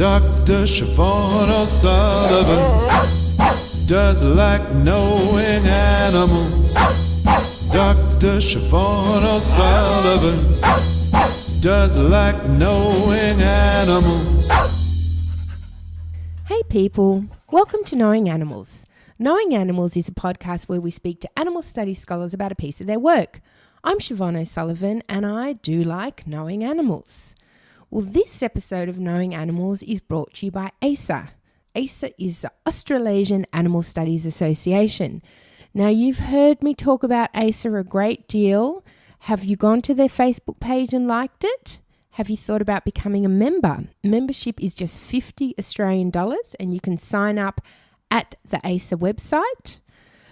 Dr. Siobhan O'Sullivan does like knowing animals. Dr. Siobhan O'Sullivan does like knowing animals. Hey people, welcome to Knowing Animals. Knowing Animals is a podcast where we speak to animal studies scholars about a piece of their work. I'm Siobhan O'Sullivan and I do like knowing animals. Well, this episode of Knowing Animals is brought to you by ASA. ASA is the Australasian Animal Studies Association. Now, you've heard me talk about ASA a great deal. Have you gone to their Facebook page and liked it? Have you thought about becoming a member? Membership is just $50 Australian and you can sign up at the ASA website.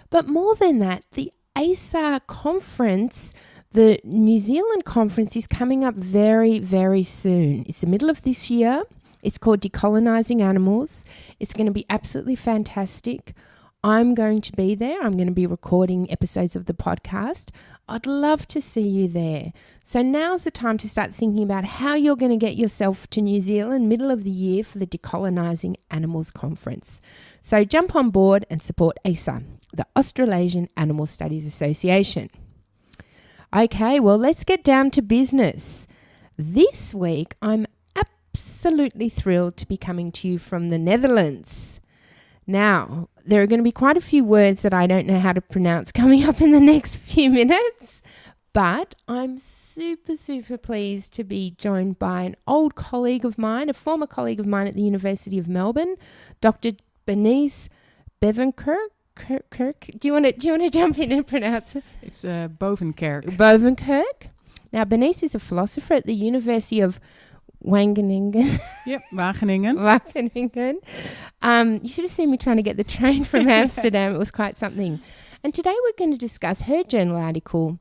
But more than that, the ASA conference, the New Zealand conference, is coming up very, very soon. It's the middle of this year. It's called Decolonising Animals. It's going to be absolutely fantastic. I'm going to be there. I'm going to be recording episodes of the podcast. I'd love to see you there. So now's the time to start thinking about how you're going to get yourself to New Zealand middle of the year for the Decolonising Animals Conference. So jump on board and support ASA, the Australasian Animal Studies Association. Okay, well, let's get down to business. This week, I'm absolutely thrilled to be coming to you from the Netherlands. Now, there are going to be quite a few words that I don't know how to pronounce coming up in the next few minutes, but I'm super pleased to be joined by an old colleague of mine, a former colleague of mine at the University of Melbourne, Dr. Bernice Bovenkerk. Do you want to jump in and pronounce it? It's Bovenkerk. Bovenkerk. Now, Bernice is a philosopher at the University of Wageningen. Yep, Wageningen. Wageningen. You should have seen me trying to get the train from Amsterdam. It was quite something. And today we're going to discuss her journal article,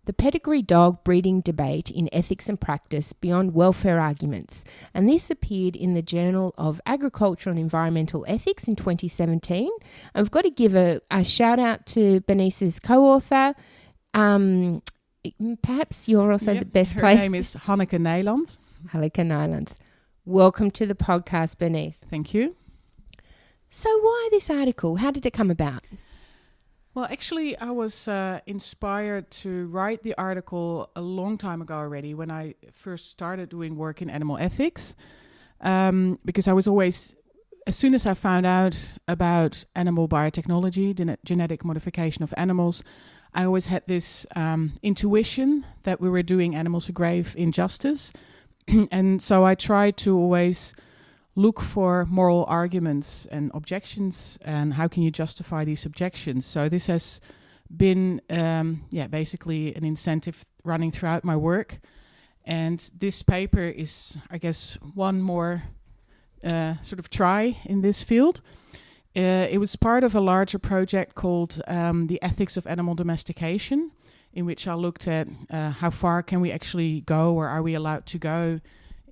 The Pedigree Dog Breeding Debate in Ethics and Practice Beyond Welfare Arguments. And this appeared in the Journal of Agricultural and Environmental Ethics in 2017. And we've got to give a shout out to Bernice's co-author. Perhaps you're also the best place. Her name is Hanneke Nijland. Hanneke Nijland. Welcome to the podcast, Bernice. Thank you. So why this article? How did it come about? Well, actually, I was inspired to write the article a long time ago already when I first started doing work in animal ethics. Because I was always, as soon as I found out about animal biotechnology, genetic modification of animals, I always had this intuition that we were doing animals a grave injustice. And so I tried to always look for moral arguments and objections and how can you justify these objections. So this has been basically an incentive running throughout my work. And this paper is, I guess, one more sort of try in this field. It was part of a larger project called the Ethics of Animal Domestication, in which I looked at how far can we actually go, or are we allowed to go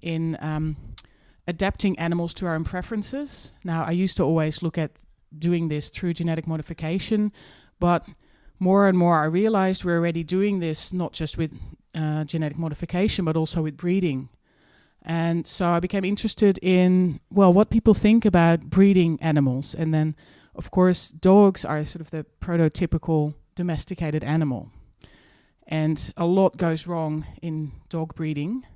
in adapting animals to our own preferences. Now, I used to always look at doing this through genetic modification, but more and more I realized we're already doing this not just with genetic modification, but also with breeding. And so I became interested in, well, what people think about breeding animals. And then, of course, dogs are sort of the prototypical domesticated animal. And a lot goes wrong in dog breeding.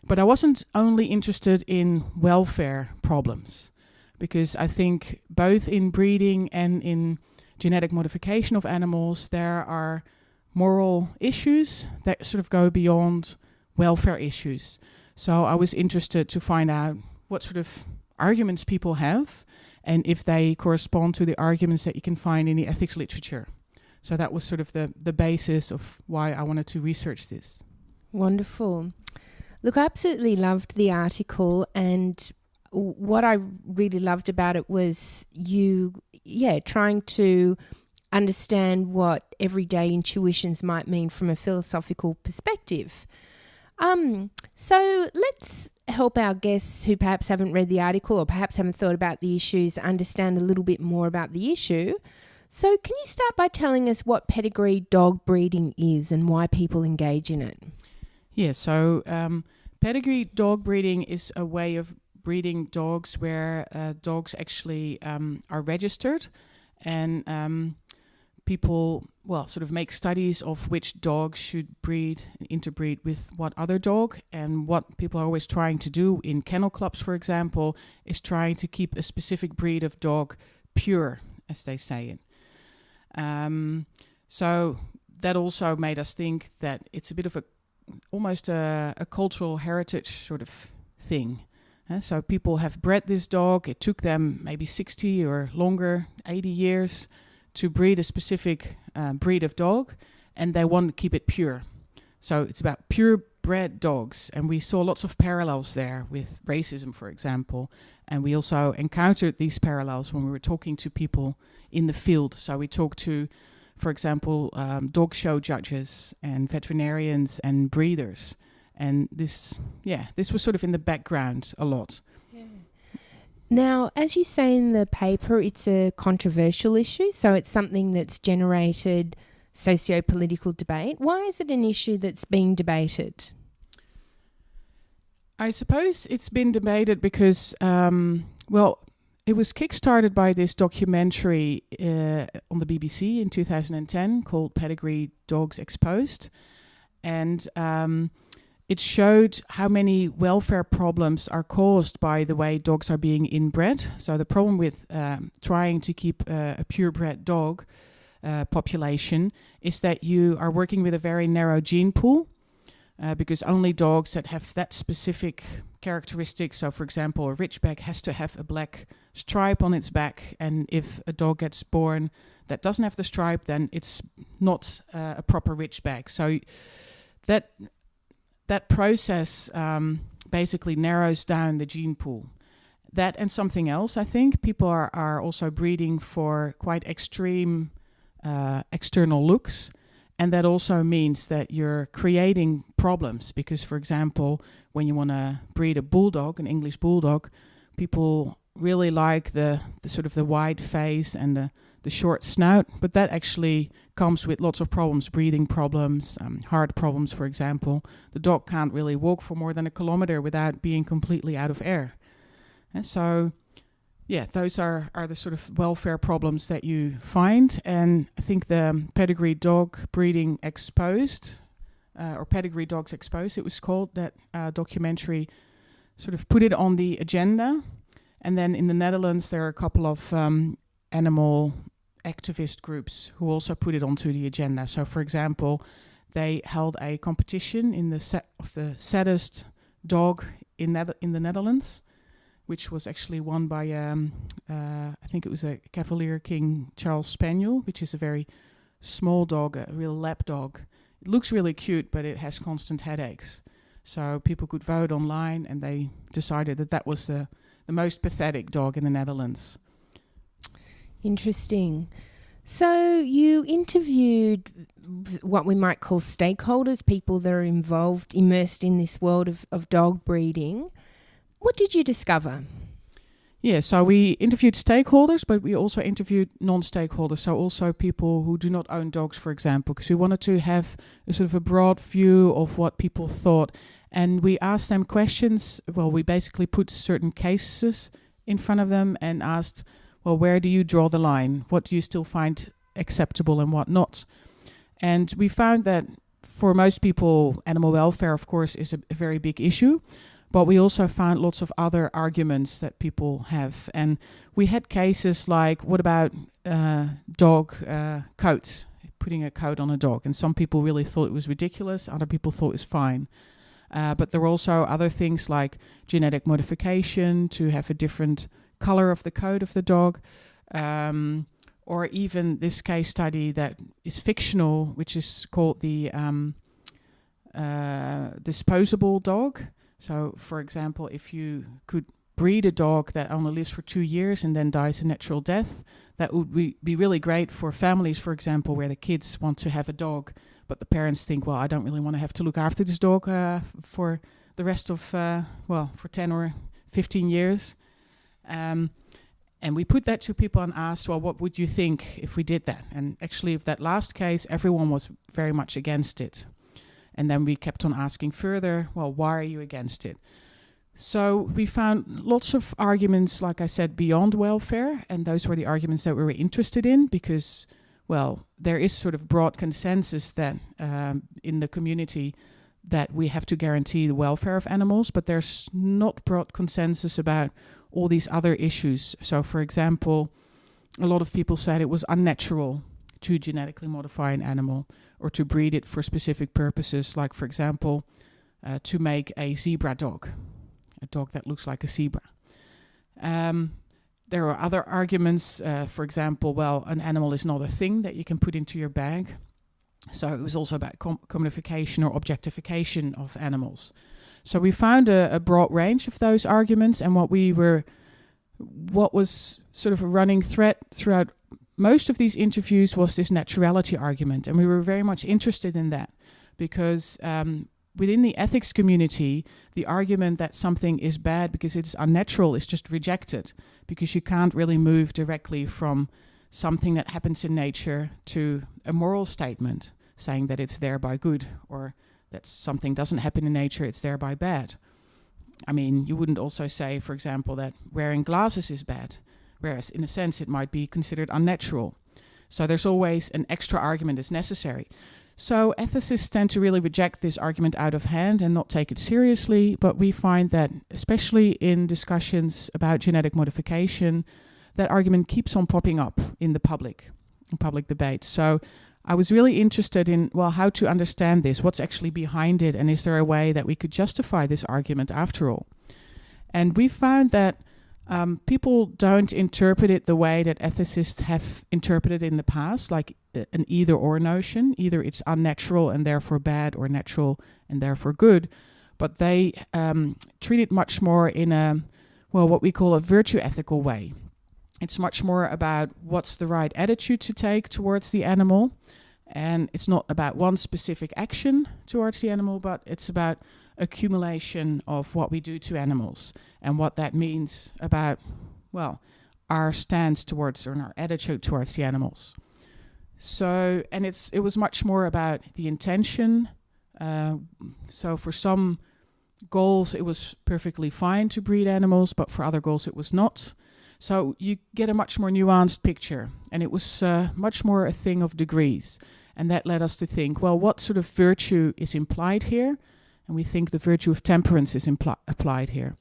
But I wasn't only interested in welfare problems, because I think both in breeding and in genetic modification of animals, there are moral issues that sort of go beyond welfare issues. So I was interested to find out what sort of arguments people have and if they correspond to the arguments that you can find in the ethics literature. So that was sort of the basis of why I wanted to research this. Wonderful. Look, I absolutely loved the article, and what I really loved about it was you, trying to understand what everyday intuitions might mean from a philosophical perspective. So let's help our guests who perhaps haven't read the article or perhaps haven't thought about the issues understand a little bit more about the issue. So can you start by telling us what pedigree dog breeding is and why people engage in it? Yeah, so Pedigree dog breeding is a way of breeding dogs where dogs actually are registered, and people, sort of make studies of which dog should interbreed with what other dog. And what people are always trying to do in kennel clubs, for example, is trying to keep a specific breed of dog pure, as they say it. So that also made us think that it's a bit of almost a cultural heritage sort of thing. So people have bred this dog. It took them maybe 60 or longer, 80 years to breed a specific breed of dog, and they want to keep it pure. So it's about purebred dogs, and we saw lots of parallels there with racism, for example. And we also encountered these parallels when we were talking to people in the field. So we talked to, for example, dog show judges and veterinarians and breeders. And this was sort of in the background a lot. Yeah. Now, as you say in the paper, it's a controversial issue, so it's something that's generated socio-political debate. Why is it an issue that's being debated? I suppose it's been debated because, it was kickstarted by this documentary on the BBC in 2010 called Pedigree Dogs Exposed. And it showed how many welfare problems are caused by the way dogs are being inbred. So the problem with trying to keep a purebred dog population is that you are working with a very narrow gene pool, because only dogs that have that specific characteristic, so for example, a Ridgeback has to have a black stripe on its back, and if a dog gets born that doesn't have the stripe, then it's not a proper Ridgeback. So that process basically narrows down the gene pool. That and something else, I think. People are also breeding for quite extreme external looks. And that also means that you're creating problems because, for example, when you want to breed a bulldog, an English bulldog, people really like the sort of the wide face and the short snout, but that actually comes with lots of problems, breathing problems, heart problems, for example. The dog can't really walk for more than 1 kilometer without being completely out of air. And so, those are the sort of welfare problems that you find. And I think the Pedigree Dog Breeding Exposed, or Pedigree Dogs Exposed, it was called, that documentary sort of put it on the agenda. And then in the Netherlands, there are a couple of animal activist groups who also put it onto the agenda. So, for example, they held a competition in the saddest dog in the Netherlands, which was actually won by, I think it was a Cavalier King Charles Spaniel, which is a very small dog, a real lap dog. It looks really cute, but it has constant headaches. So people could vote online, and they decided that was the most pathetic dog in the Netherlands. Interesting. So you interviewed what we might call stakeholders, people that are immersed in this world of dog breeding. What did you discover? Yeah, so we interviewed stakeholders, but we also interviewed non-stakeholders, so also people who do not own dogs, for example, because we wanted to have a sort of a broad view of what people thought. And we asked them questions. Well, we basically put certain cases in front of them and asked, well, where do you draw the line? What do you still find acceptable and what not? And we found that for most people, animal welfare, of course, is a very big issue. But we also found lots of other arguments that people have. And we had cases like, what about dog coats, putting a coat on a dog? And some people really thought it was ridiculous. Other people thought it was fine. But there were also other things like genetic modification to have a different color of the coat of the dog. Or even this case study that is fictional, which is called the Disposable Dog. So, for example, if you could breed a dog that only lives for 2 years and then dies a natural death, that would be really great for families, for example, where the kids want to have a dog, but the parents think, well, I don't really want to have to look after this dog for the rest of, for 10 or 15 years. And we put that to people and asked, well, what would you think if we did that? And actually, if that last case, everyone was very much against it. And then we kept on asking further, well, why are you against it? So we found lots of arguments, like I said, beyond welfare, and those were the arguments that we were interested in because, well, there is sort of broad consensus that in the community that we have to guarantee the welfare of animals, but there's not broad consensus about all these other issues. So, for example, a lot of people said it was unnatural to genetically modify an animal or to breed it for specific purposes, like, for example, to make a zebra dog. A dog that looks like a zebra. There are other arguments, for example, well, an animal is not a thing that you can put into your bag. So it was also about commodification or objectification of animals. So we found a broad range of those arguments, and what was sort of a running thread throughout most of these interviews was this naturality argument, and we were very much interested in that because within the ethics community, the argument that something is bad because it's unnatural is just rejected because you can't really move directly from something that happens in nature to a moral statement saying that it's thereby good or that something doesn't happen in nature, it's thereby bad. I mean, you wouldn't also say, for example, that wearing glasses is bad, whereas in a sense it might be considered unnatural. So there's always an extra argument that's necessary. So ethicists tend to really reject this argument out of hand and not take it seriously, but we find that, especially in discussions about genetic modification, that argument keeps on popping up in the public debate. So I was really interested in, well, how to understand this, what's actually behind it, and is there a way that we could justify this argument after all? And we found that people don't interpret it the way that ethicists have interpreted it in the past, like an either-or notion. Either it's unnatural and therefore bad, or natural and therefore good. But they treat it much more in a, well, what we call a virtue ethical way. It's much more about what's the right attitude to take towards the animal. And it's not about one specific action towards the animal, but it's about accumulation of what we do to animals and what that means about, well, our stance towards or our attitude towards the animals. So, and it was much more about the intention. So for some goals, it was perfectly fine to breed animals, but for other goals, it was not. So you get a much more nuanced picture, and it was much more a thing of degrees. And that led us to think, well, what sort of virtue is implied here? And we think the virtue of temperance is applied here.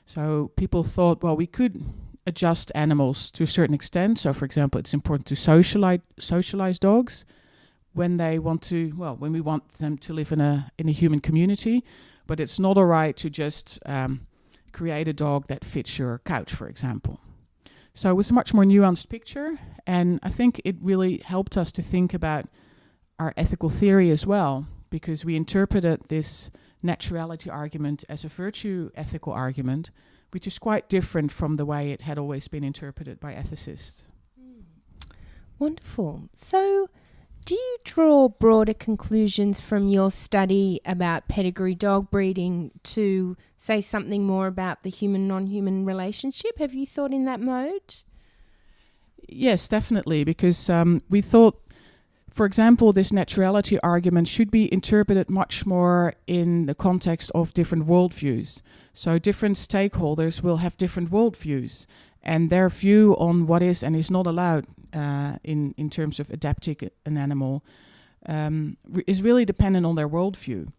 So people thought, well, we could adjust animals to a certain extent. So, for example, it's important to socialize dogs when they want to, well, when we want them to live in a human community. But it's not all right to just create a dog that fits your couch, for example. So it was a much more nuanced picture, and I think it really helped us to think about our ethical theory as well, because we interpreted this naturality argument as a virtue ethical argument, which is quite different from the way it had always been interpreted by ethicists. Wonderful. So do you draw broader conclusions from your study about pedigree dog breeding to say something more about the human-non-human relationship? Have you thought in that mode? Yes, definitely, because we thought, for example, this naturality argument should be interpreted much more in the context of different worldviews. So different stakeholders will have different worldviews, and their view on what is and is not allowed in terms of adapting an animal is really dependent on their worldview.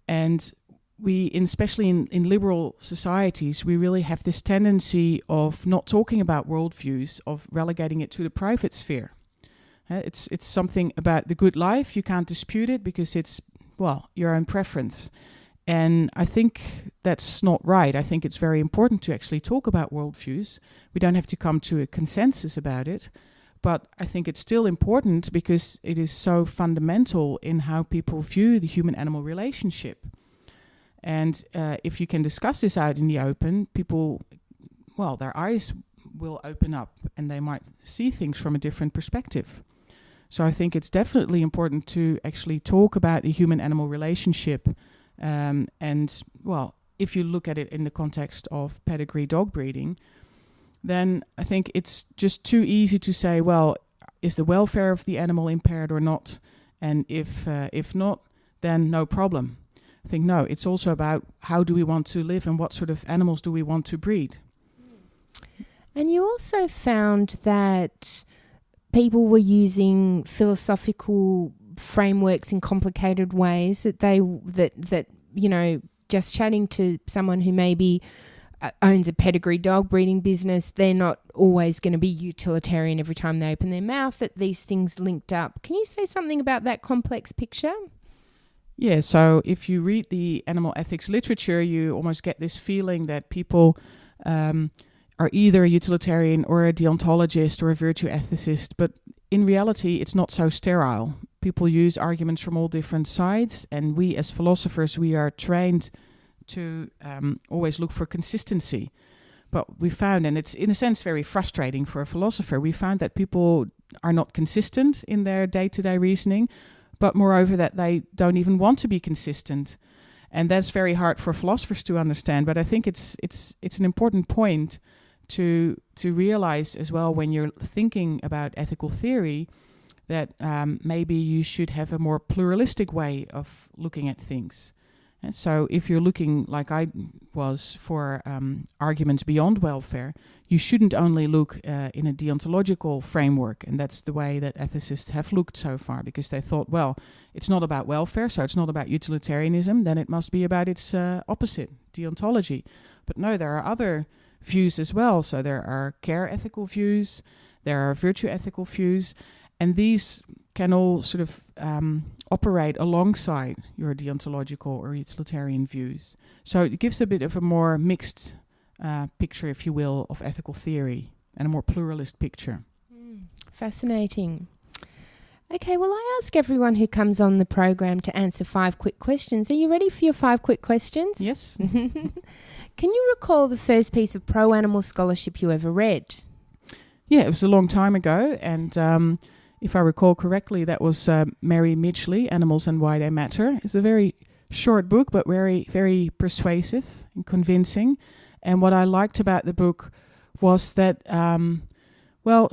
And we, especially in liberal societies, we really have this tendency of not talking about worldviews, of relegating it to the private sphere. It's something about the good life. You can't dispute it because it's, well, your own preference. And I think that's not right. I think it's very important to actually talk about worldviews. We don't have to come to a consensus about it. But I think it's still important because it is so fundamental in how people view the human-animal relationship. And if you can discuss this out in the open, people, well, their eyes will open up and they might see things from a different perspective. So I think it's definitely important to actually talk about the human-animal relationship. And, well, if you look at it in the context of pedigree dog breeding, then I think it's just too easy to say, well, is the welfare of the animal impaired or not? And if not, then no problem. I think, no, it's also about how do we want to live and what sort of animals do we want to breed. And you also found that people were using philosophical frameworks in complicated ways, that just chatting to someone who maybe owns a pedigree dog breeding business, they're not always going to be utilitarian every time they open their mouth, that these things linked up. Can you say something about that complex picture? Yeah, so if you read the animal ethics literature, you almost get this feeling that people are either a utilitarian or a deontologist or a virtue ethicist, but in reality, it's not so sterile. People use arguments from all different sides, and we as philosophers, we are trained to always look for consistency. But we found, and it's in a sense very frustrating for a philosopher, we found that people are not consistent in their day-to-day reasoning, but moreover that they don't even want to be consistent. And that's very hard for philosophers to understand. But I think it's an important point to realize as well when you're thinking about ethical theory that maybe you should have a more pluralistic way of looking at things. And so if you're looking, like I was, for arguments beyond welfare, you shouldn't only look in a deontological framework. And that's the way that ethicists have looked so far, because they thought, well, it's not about welfare, so it's not about utilitarianism, then it must be about its opposite, deontology. But no, there are other views as well. So there are care ethical views, there are virtue ethical views, and these can all sort of operate alongside your deontological or utilitarian views. So it gives a bit of a more mixed picture, if you will, of ethical theory, and a more pluralist picture. Fascinating. Okay, well, I ask everyone who comes on the program to answer 5 quick questions. Are you ready for your 5 quick questions? Yes. Can you recall the first piece of pro-animal scholarship you ever read? Yeah, it was a long time ago, and if I recall correctly, that was Mary Midgley, Animals and Why They Matter. It's a very short book, but very, very persuasive and convincing. And what I liked about the book was that,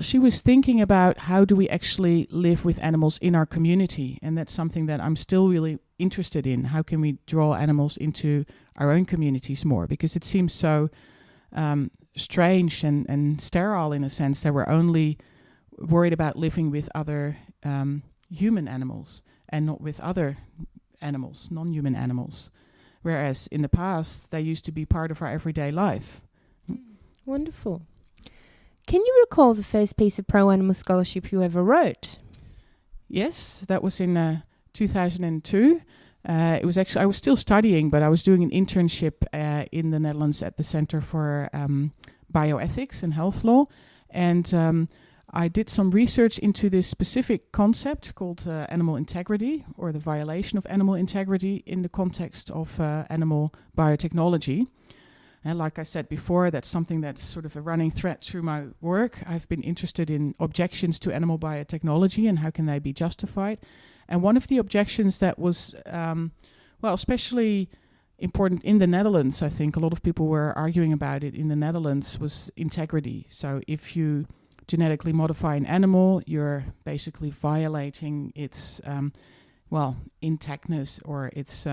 she was thinking about how do we actually live with animals in our community. And that's something that I'm still really interested in. How can we draw animals into our own communities more? Because it seems so strange and sterile in a sense that we're only worried about living with other human animals and not with other animals, non-human animals. Whereas in the past, they used to be part of our everyday life. Wonderful. Can you recall the first piece of pro-animal scholarship you ever wrote? Yes, that was in 2002. It was actually, I was still studying, but I was doing an internship in the Netherlands at the Center for Bioethics and Health Law. And I did some research into this specific concept called animal integrity, or the violation of animal integrity in the context of animal biotechnology. And like I said before, that's something that's sort of a running thread through my work. I've been interested in objections to animal biotechnology and how can they be justified. And one of the objections that was, especially important in the Netherlands, I think a lot of people were arguing about it in the Netherlands, was integrity. So if you genetically modify an animal, you're basically violating its, intactness or its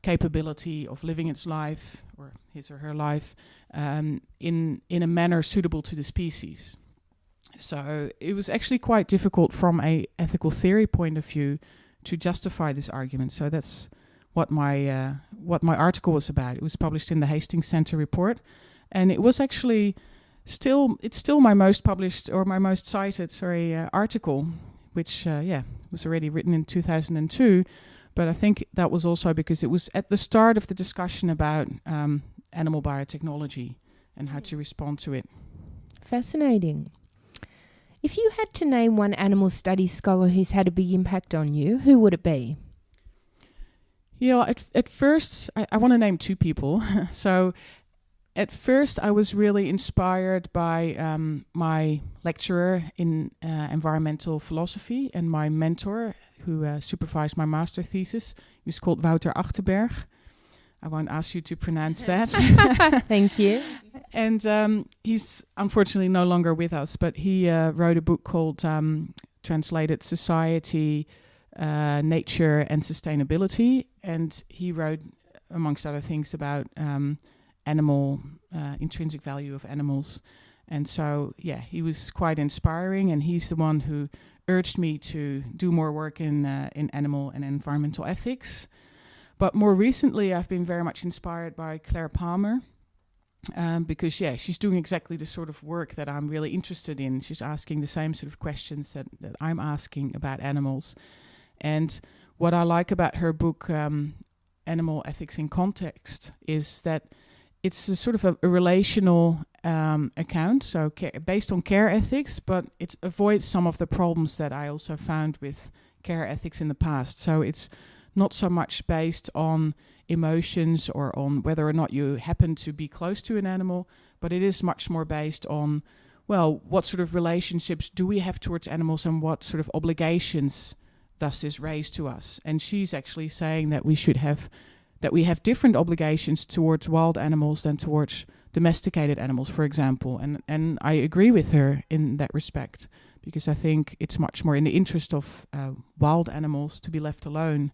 capability of living its life, or his or her life, in a manner suitable to the species. So it was actually quite difficult from a ethical theory point of view to justify this argument. So that's what my article was about. It was published in the Hastings Center report, and it was actually it's still my most published or my most cited article, which was already written in 2002. But I think that was also because it was at the start of the discussion about animal biotechnology and how to respond to it. Fascinating. If you had to name one animal studies scholar who's had a big impact on you, who would it be? Yeah, at first, I want to name 2 people. So at first, I was really inspired by my lecturer in environmental philosophy and my mentor who supervised my master thesis. He was called Wouter Achterberg. I won't ask you to pronounce that. Thank you. And he's unfortunately no longer with us, but he wrote a book called Translated Society, nature and sustainability. And he wrote, amongst other things, about animal intrinsic value of animals. And so, yeah, he was quite inspiring, and he's the one who urged me to do more work in animal and environmental ethics. But more recently, I've been very much inspired by Claire Palmer, because, yeah, she's doing exactly the sort of work that I'm really interested in. She's asking the same sort of questions that I'm asking about animals. And what I like about her book, Animal Ethics in Context, is that it's a sort of a relational account, so based on care ethics, but it avoids some of the problems that I also found with care ethics in the past. So it's not so much based on emotions or on whether or not you happen to be close to an animal, but it is much more based on, well, what sort of relationships do we have towards animals and what sort of obligations does this raise to us? And she's actually saying that we have different obligations towards wild animals than towards domesticated animals, for example. And I agree with her in that respect, because I think it's much more in the interest of wild animals to be left alone,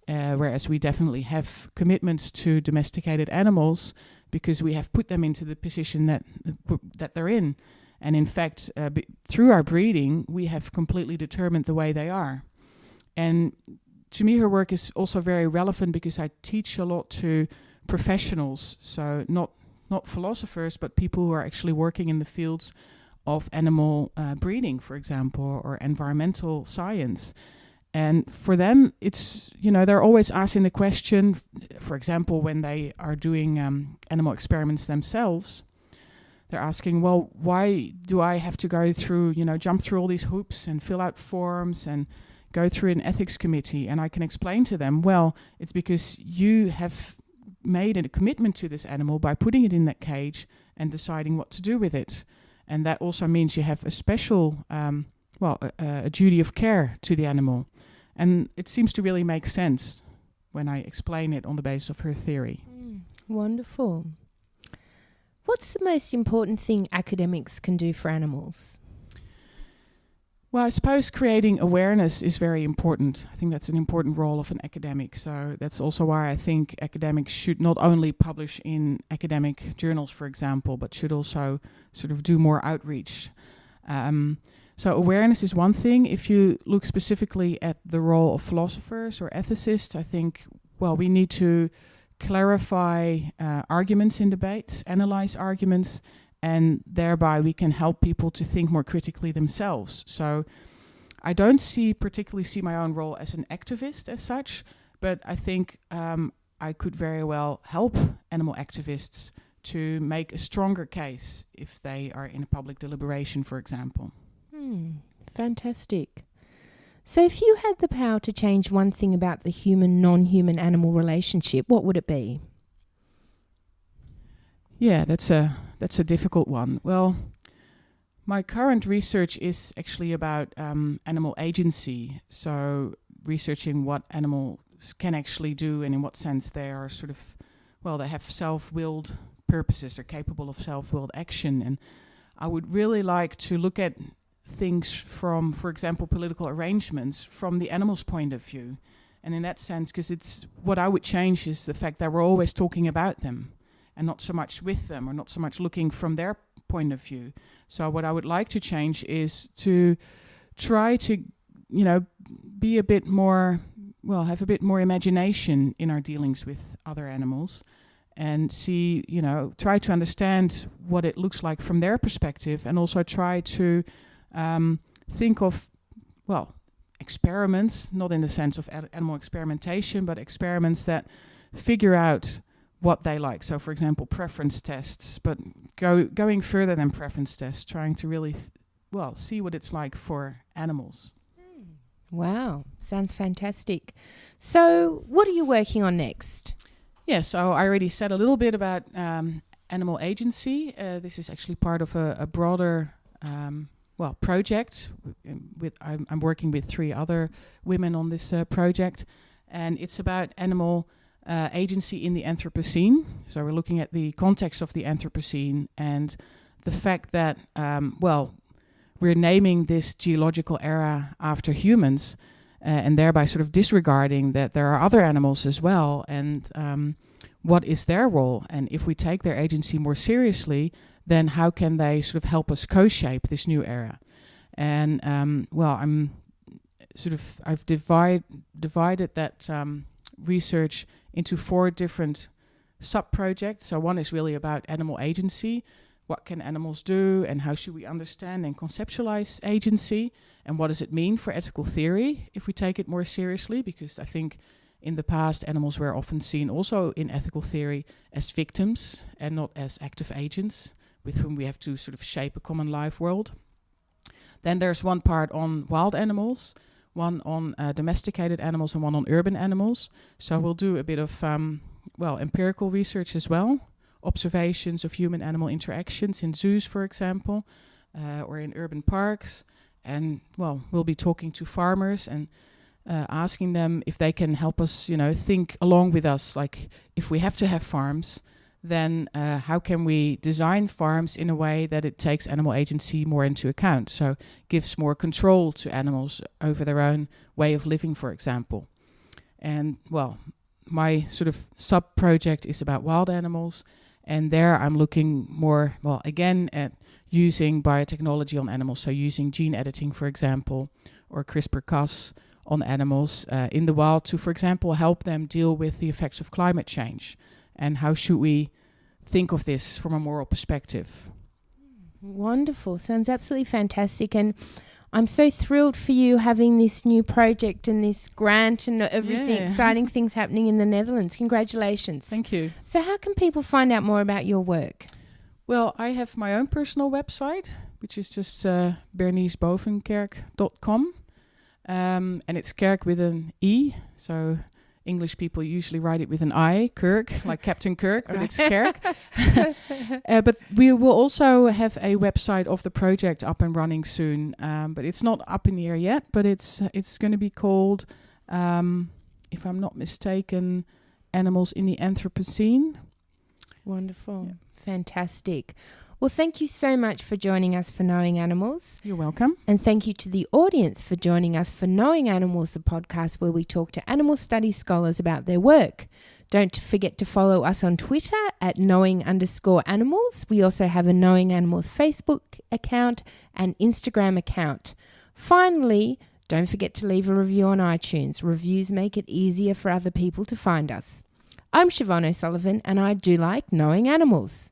whereas we definitely have commitments to domesticated animals because we have put them into the position that they're in. And in fact, through our breeding, we have completely determined the way they are. And to me, her work is also very relevant because I teach a lot to professionals, so not philosophers, but people who are actually working in the fields of animal breeding, for example, or environmental science. And for them, it's, they're always asking the question, for example, when they are doing animal experiments themselves, they're asking, well, why do I have to go through, jump through all these hoops and fill out forms and go through an ethics committee? And I can explain to them, well, it's because you have made a commitment to this animal by putting it in that cage and deciding what to do with it. And that also means you have a special, a duty of care to the animal. And it seems to really make sense when I explain it on the basis of her theory. Wonderful. What's the most important thing academics can do for animals? Well, I suppose creating awareness is very important. I think that's an important role of an academic. So that's also why I think academics should not only publish in academic journals, for example, but should also sort of do more outreach. So awareness is one thing. If you look specifically at the role of philosophers or ethicists, I think, well, we need to clarify arguments in debates, analyze arguments, and thereby we can help people to think more critically themselves. So I don't particularly see my own role as an activist as such, but I think I could very well help animal activists to make a stronger case if they are in a public deliberation, for example. Fantastic. So if you had the power to change one thing about the human-non-human animal relationship, what would it be? Yeah, that's a difficult one. Well, my current research is actually about animal agency, so researching what animals can actually do and in what sense they are sort of, well, they have self-willed purposes, they're capable of self-willed action. And I would really like to look at things from, for example, political arrangements from the animal's point of view. And in that sense, because it's what I would change is the fact that we're always talking about them and not so much with them, or not so much looking from their point of view. So what I would like to change is to try to, be a bit more, have a bit more imagination in our dealings with other animals, and see, try to understand what it looks like from their perspective, and also try to think of, experiments, not in the sense of animal experimentation, but experiments that figure out what they like. So, for example, preference tests, but going further than preference tests, trying to really, see what it's like for animals. Wow, sounds fantastic. So, what are you working on next? Yeah, so I already said a little bit about animal agency. This is actually part of a broader project. I'm working with 3 other women on this project, and it's about animal agency in the Anthropocene. So we're looking at the context of the Anthropocene and the fact that, we're naming this geological era after humans, and thereby sort of disregarding that there are other animals as well, and what is their role? And if we take their agency more seriously, then how can they sort of help us co-shape this new era? And I've divided that research into 4 different sub-projects. So one is really about animal agency. What can animals do, and how should we understand and conceptualize agency, and what does it mean for ethical theory if we take it more seriously? Because I think in the past, animals were often seen also in ethical theory as victims and not as active agents with whom we have to sort of shape a common life world. Then there's one part on wild animals, one on domesticated animals, and one on urban animals. So we'll do a bit of empirical research as well, observations of human-animal interactions in zoos, for example, or in urban parks. And, we'll be talking to farmers and asking them if they can help us, think along with us. Like, if we have to have farms, then how can we design farms in a way that it takes animal agency more into account? So gives more control to animals over their own way of living, for example. And, my sort of sub-project is about wild animals. And there I'm looking more, again, at using biotechnology on animals. So using gene editing, for example, or CRISPR-Cas on animals in the wild to, for example, help them deal with the effects of climate change. And how should we think of this from a moral perspective? Wonderful. Sounds absolutely fantastic. And I'm so thrilled for you having this new project and this grant and everything, exciting things happening in the Netherlands. Congratulations. Thank you. So how can people find out more about your work? Well, I have my own personal website, which is just bernicebovenkerk.com. And it's Kerk with an E. So English people usually write it with an I, Kirk, like Captain Kirk, but it's Kerk. But we will also have a website of the project up and running soon. But it's not up in the air yet, but it's going to be called, if I'm not mistaken, Animals in the Anthropocene. Wonderful. Yeah. Fantastic. Well, thank you so much for joining us for Knowing Animals. You're welcome. And thank you to the audience for joining us for Knowing Animals, the podcast where we talk to animal studies scholars about their work. Don't forget to follow us on Twitter at knowing_animals. We also have a Knowing Animals Facebook account and Instagram account. Finally, don't forget to leave a review on iTunes. Reviews make it easier for other people to find us. I'm Siobhan O'Sullivan, and I do like knowing animals.